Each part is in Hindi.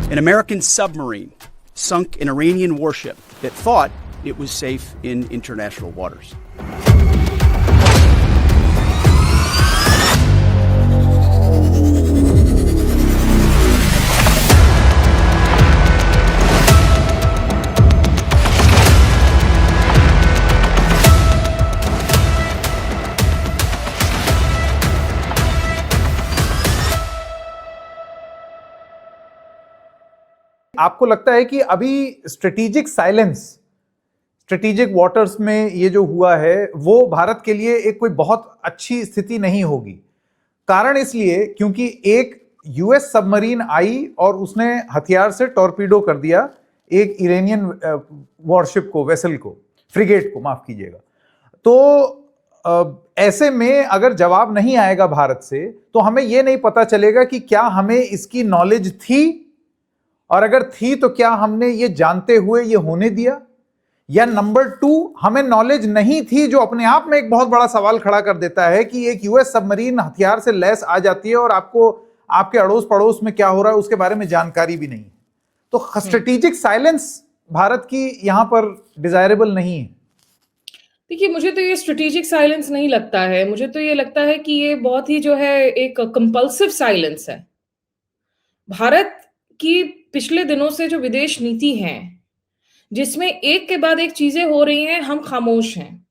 An American submarine sunk an Iranian warship that thought it was safe in international waters. आपको लगता है कि अभी स्ट्रेटेजिक साइलेंस, स्ट्रेटेजिक वाटर्स में ये जो हुआ है वो भारत के लिए एक कोई बहुत अच्छी स्थिति नहीं होगी? कारण इसलिए क्योंकि एक यूएस सबमरीन आई और उसने हथियार से टॉर्पीडो कर दिया एक इरानियन वॉरशिप को, वेसल को, फ्रिगेट को, माफ कीजिएगा। तो ऐसे में अगर जवाब नहीं आएगा भारत से तो हमें यह नहीं पता चलेगा कि क्या हमें इसकी नॉलेज थी, और अगर थी तो क्या हमने ये जानते हुए ये होने दिया, या नंबर 2 हमें नॉलेज नहीं थी, जो अपने आप में एक बहुत बड़ा सवाल खड़ा कर देता है कि एक यूएस सबमरीन हथियार से लैस आ जाती है और आपको आपके अड़ोस पड़ोस में क्या हो रहा है उसके बारे में जानकारी भी नहीं। तो स्ट्रेटेजिक साइलेंस भारत की यहां पर डिजायरेबल नहीं है। देखिए, मुझे तो ये स्ट्रेटेजिक साइलेंस नहीं लगता है। मुझे तो ये लगता है कि ये बहुत ही जो है एक कंपल्सिव साइलेंस है। भारत की पिछले दिनों से जो विदेश नीति है, जिसमें एक के बाद एक चीजें हो रही हैं, हम खामोश हैं।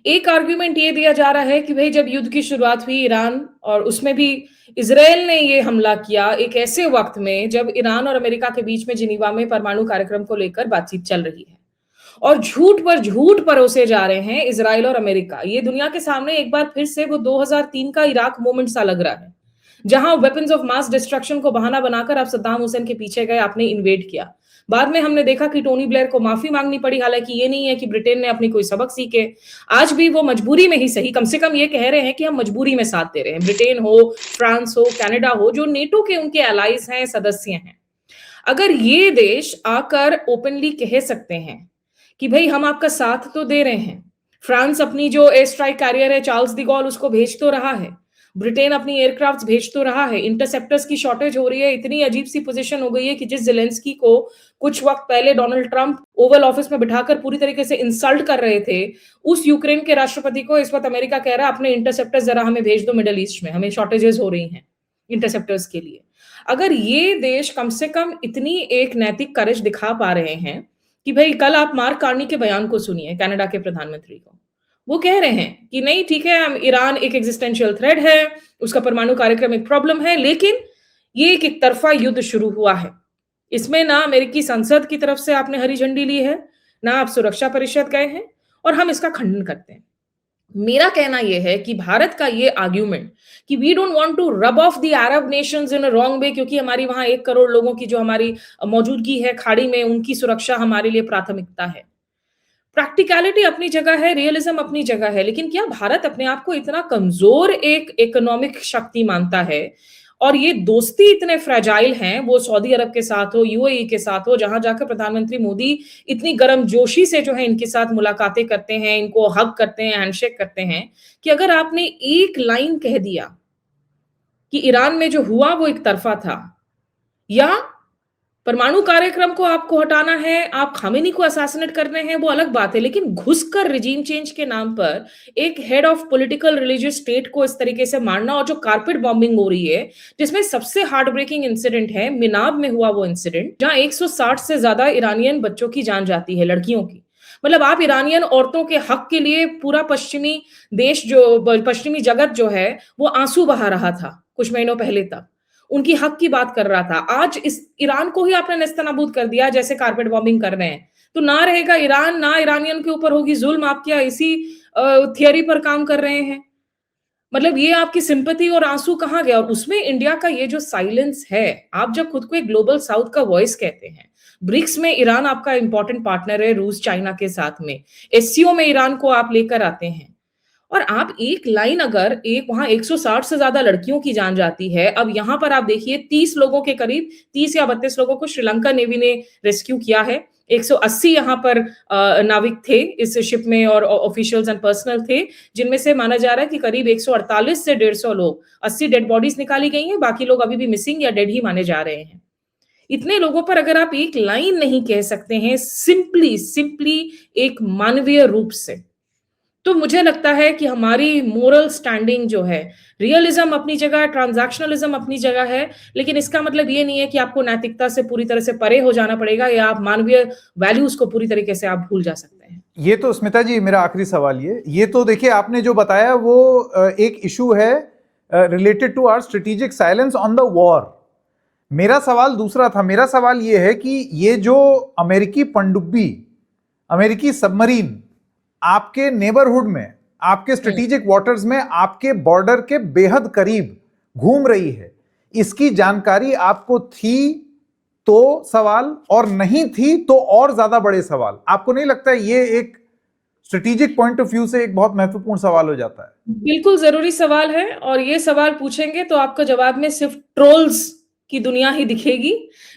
एक आर्गुमेंट ये दिया जा रहा है कि भाई जब युद्ध की शुरुआत हुई ईरान और उसमें भी इजराइल ने ये हमला किया एक ऐसे वक्त में जब ईरान और अमेरिका के बीच में जिनीवा में परमाणु कार्यक्रम को लेकर बातचीत चल रही है, और झूठ पर झूठ परोसे जा रहे हैं इजराइल और अमेरिका। ये दुनिया के सामने एक बार फिर से वो 2003 का इराक मोमेंट सा लग रहा है, जहां वेपन्स ऑफ मास डिस्ट्रक्शन को बहाना बनाकर आप सद्दाम हुसैन के पीछे गए, आपने इन्वेड किया। बाद में हमने देखा कि टोनी ब्लेयर को माफी मांगनी पड़ी। हालांकि ये नहीं है कि ब्रिटेन ने अपनी कोई सबक सीखे, आज भी वो मजबूरी में ही सही, कम से कम ये कह रहे हैं कि हम मजबूरी में साथ दे रहे हैं। ब्रिटेन हो, फ्रांस हो, कनाडा हो, जो नेटो के उनके एलाइज हैं, सदस्य हैं, अगर ये देश आकर ओपनली कह सकते हैं कि भाई हम आपका साथ तो दे रहे हैं, फ्रांस अपनी जो एयर स्ट्राइक कैरियर है चार्ल्स डी गॉल उसको भेज तो रहा है, ब्रिटेन अपनी एयरक्राफ्ट भेज तो रहा है, इंटरसेप्टर्स की शॉर्टेज हो रही है, इतनी अजीब सी पोजीशन हो गई है कि जिस ज़ेलेंस्की को कुछ वक्त पहले डोनाल्ड ट्रंप ओवल ऑफिस में बिठाकर पूरी तरीके से इंसल्ट कर रहे थे, उस यूक्रेन के राष्ट्रपति को इस वक्त अमेरिका कह रहा है अपने इंटरसेप्टर्स जरा हमें भेज दो मिडल ईस्ट में, हमें शॉर्टेजेस हो रही हैं इंटरसेप्टर्स के लिए। अगर ये देश कम से कम इतनी एक नैतिक करेज दिखा पा रहे हैं कि भाई कल आप मार्क कार्नी के बयान को सुनिए, कनाडा के प्रधानमंत्री को, वो कह रहे हैं कि नहीं ठीक है, हम ईरान एक एग्जिस्टेंशियल थ्रेट है, उसका परमाणु कार्यक्रम एक प्रॉब्लम है, लेकिन ये एक तरफा युद्ध शुरू हुआ है, इसमें ना अमेरिकी संसद की तरफ से आपने हरी झंडी ली है, ना आप सुरक्षा परिषद गए हैं, और हम इसका खंडन करते हैं। मेरा कहना यह है कि भारत का ये आर्ग्यूमेंट कि we don't want to rub off the Arab nations in a wrong way, क्योंकि हमारी वहां 1 करोड़ लोगों की जो हमारी मौजूदगी है खाड़ी में, उनकी सुरक्षा हमारे लिए प्राथमिकता है। प्रैक्टिकलिटी अपनी जगह है, रियलिज्म अपनी जगह है, लेकिन क्या भारत अपने आप को इतना कमजोर एक इकोनॉमिक शक्ति मानता है, और ये दोस्ती इतने फ्रेजाइल हैं, वो सऊदी अरब के साथ हो, यूएई के साथ हो, जहां जाकर प्रधानमंत्री मोदी इतनी गर्मजोशी से जो है इनके साथ मुलाकातें करते हैं, इनको हग करते हैं, हैंडशेक करते हैं, कि अगर आपने एक लाइन कह दिया कि ईरान में जो हुआ वो एक तरफा था, या परमाणु कार्यक्रम को आपको हटाना है, आप खामेनी को असैसिनेट कर रहे हैं, वो अलग बात है, लेकिन घुसकर रिजीम चेंज के नाम पर एक head of political religious state को इस तरीके से मारना, और जो कारपेट बॉम्बिंग हो रही है, जिसमें सबसे हार्ट ब्रेकिंग इंसिडेंट है मिनाब में हुआ वो इंसिडेंट, जहां 160 से ज्यादा ईरानियन बच्चों की जान जाती है, लड़कियों की। मतलब आप ईरानियन औरतों के हक के लिए पूरा पश्चिमी देश, जो पश्चिमी जगत जो है, वो आंसू बहा रहा था कुछ महीनों पहले तक, उनकी हक की बात कर रहा था। आज इस ईरान को ही आपने नेस्तनाबूद कर दिया, जैसे कारपेट बॉम्बिंग कर रहे हैं, तो ना रहेगा ईरान, ना ईरानियन के ऊपर होगी जुल्म। आप क्या इसी थियरी पर काम कर रहे हैं? मतलब ये आपकी सिंपैथी और आंसू कहाँ गया? और उसमें इंडिया का ये जो साइलेंस है, आप जब खुद को एक ग्लोबल साउथ का वॉइस कहते हैं, ब्रिक्स में ईरान आपका इंपॉर्टेंट पार्टनर है रूस चाइना के साथ में, एससीओ में ईरान को आप लेकर आते हैं, और आप एक लाइन अगर एक वहां 160 से ज्यादा लड़कियों की जान जाती है। अब यहां पर आप देखिए 30 लोगों के करीब, 30 या 32 लोगों को श्रीलंका नेवी ने रेस्क्यू किया है, 180 यहां पर नाविक थे इस शिप में और ऑफिशियल्स एंड पर्सनल थे, जिनमें से माना जा रहा है कि करीब 148 से 150 लोग, 80 डेड बॉडीज निकाली गई हैं, बाकी लोग अभी भी मिसिंग या डेड ही माने जा रहे हैं। इतने लोगों पर अगर आप एक लाइन नहीं कह सकते हैं सिंपली एक मानवीय रूप से, तो मुझे लगता है कि हमारी मोरल स्टैंडिंग जो है, रियलिज्म अपनी जगह, ट्रांजैक्शनलिज्म अपनी जगह है, लेकिन इसका मतलब ये नहीं है कि आपको नैतिकता से पूरी तरह से परे हो जाना पड़ेगा या आप मानवीय वैल्यूज को पूरी तरीके से आप भूल जा सकते हैं। ये तो स्मिता जी मेरा आखिरी सवाल ये तो देखिए आपने जो बताया वो एक इशू है related to our strategic silence on the war. मेरा सवाल दूसरा था। मेरा सवाल ये है कि ये जो अमेरिकी पनडुब्बी, अमेरिकी सबमरीन आपके नेबरहुड में, आपके स्ट्रेटेजिक वाटर्स में, आपके बॉर्डर के बेहद करीब घूम रही है, इसकी जानकारी आपको थी तो सवाल, और नहीं थी तो और ज्यादा बड़े सवाल। आपको नहीं लगता ये एक स्ट्रेटेजिक पॉइंट ऑफ व्यू से एक बहुत महत्वपूर्ण सवाल हो जाता है? बिल्कुल जरूरी सवाल है, और ये सवाल पूछेंगे तो आपको जवाब में सिर्फ ट्रोल्स की दुनिया ही दिखेगी।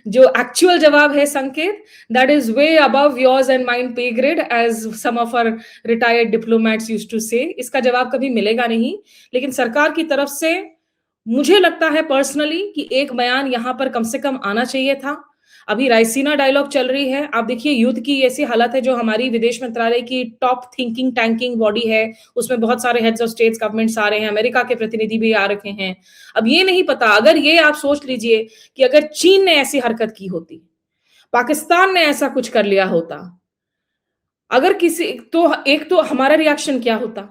जो एक्चुअल जवाब है Sanket, that is way above yours and mind pay grade, as some of our retired diplomats used to say. इसका जवाब कभी मिलेगा नहीं, लेकिन सरकार की तरफ से मुझे लगता है पर्सनली कि एक बयान यहां पर कम से कम आना चाहिए था। अभी रायसीना डायलॉग चल रही है, आप देखिए युद्ध की ऐसी हालत है, जो हमारी विदेश मंत्रालय की टॉप थिंकिंग टैंकिंग बॉडी है, उसमें बहुत सारे हेड्स ऑफ स्टेट्स गवर्नमेंट्स आ रहे हैं, अमेरिका के प्रतिनिधि भी आ रखे हैं। अब ये नहीं पता, अगर ये आप सोच लीजिए कि अगर चीन ने ऐसी हरकत की होती, पाकिस्तान ने ऐसा कुछ कर लिया होता, अगर किसी तो एक तो हमारा रिएक्शन क्या होता।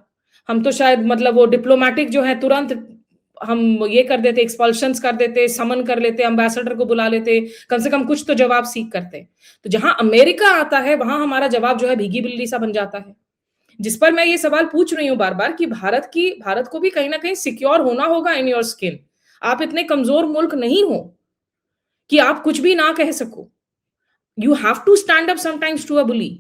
हम तो शायद मतलब वो डिप्लोमेटिक जो है तुरंत हम ये कर देते, एक्सपल्शंस कर देते, समन कर लेते, एम्बेसडर को बुला लेते, कम से कम कुछ तो जवाब सीख करते। तो जहां अमेरिका आता है वहां हमारा जवाब जो है भीगी बिल्ली सा बन जाता है। जिस पर मैं ये सवाल पूछ रही हूँ बार बार कि भारत को भी कहीं ना कहीं सिक्योर होना होगा इन योर स्किन। आप इतने कमजोर मुल्क नहीं हो कि आप कुछ भी ना कह सको। You have to stand up sometimes to a bully,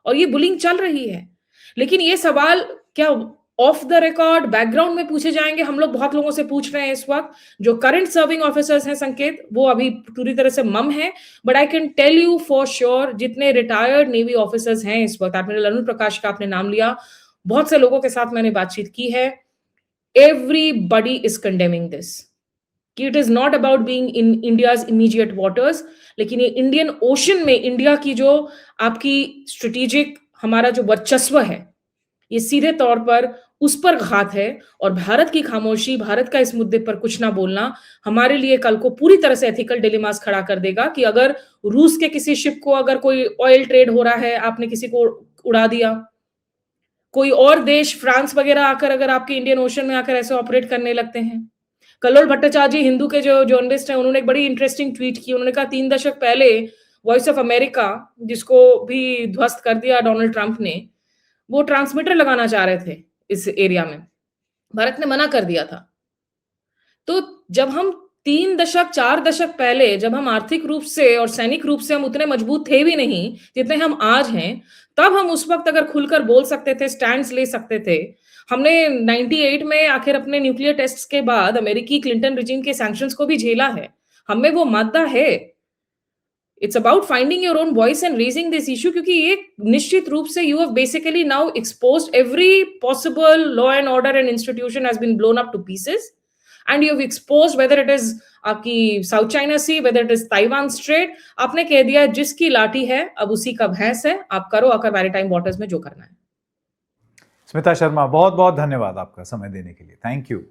और ये बुलिंग चल रही है। लेकिन ये सवाल क्या ऑफ द रिकॉर्ड बैकग्राउंड में पूछे जाएंगे? हम लोग बहुत लोगों से पूछ रहे हैं इस वक्त, जो करंट सर्विंग ऑफिसर्स हैं संकेत, वो अभी पूरी तरह से मम है, but I can tell you for sure जितने रिटायर्ड नेवी ऑफिसर्स हैं इस वक्त, एडमिरल अरुण प्रकाश का आपने नाम लिया, बहुत से लोगों के साथ मैंने बातचीत की है, एवरीबडी इज कंडेमिंग दिस, कि it is not about being in India's immediate waters, लेकिन ये इंडियन ओशन में इंडिया की जो आपकी स्ट्रेटेजिक हमारा जो वर्चस्व है, ये सीधे तौर पर उस पर घात है। और भारत की खामोशी, भारत का इस मुद्दे पर कुछ ना बोलना हमारे लिए कल को पूरी तरह से एथिकल डिलेमास खड़ा कर देगा, कि अगर रूस के किसी शिप को अगर कोई ऑयल ट्रेड हो रहा है, आपने किसी को उड़ा दिया, कोई और देश फ्रांस वगैरह आकर अगर आपके इंडियन ओशन में आकर ऐसे ऑपरेट करने लगते हैं। कल्लोल भट्टाचार्य जी हिंदू के जो जर्नलिस्ट हैं, उन्होंने एक बड़ी इंटरेस्टिंग ट्वीट की। उन्होंने कहा 3 दशक पहले वॉइस ऑफ अमेरिका, जिसको भी ध्वस्त कर दिया डोनाल्ड ट्रंप ने, वो ट्रांसमीटर लगाना चाह रहे थे इस एरिया में, भारत ने मना कर दिया था। तो जब हम 3 दशक 4 दशक पहले, जब हम आर्थिक रूप से और सैनिक रूप से हम उतने मजबूत थे भी नहीं जितने हम आज हैं, तब हम उस वक्त अगर खुलकर बोल सकते थे, स्टैंड्स ले सकते थे। हमने 98 में आखिर अपने न्यूक्लियर टेस्ट्स के बाद अमेरिकी क्लिंटन रिजीम के सैंक्शंस को भी झेला है, हमें वो मादा है। It's about finding your own voice and raising this issue, क्योंकि ये निश्चित रूप से you have basically now exposed every possible law and order and institution has been blown up to pieces, and you have exposed whether it is आपकी south China sea, whether it is Taiwan strait. आपने कह दिया जिसकी लाठी है अब उसी का भैंस है, आप करो आकर मैरीटाइम वाटर्स में जो करना है। स्मिता शर्मा, बहुत बहुत धन्यवाद आपका समय देने के लिए। Thank you.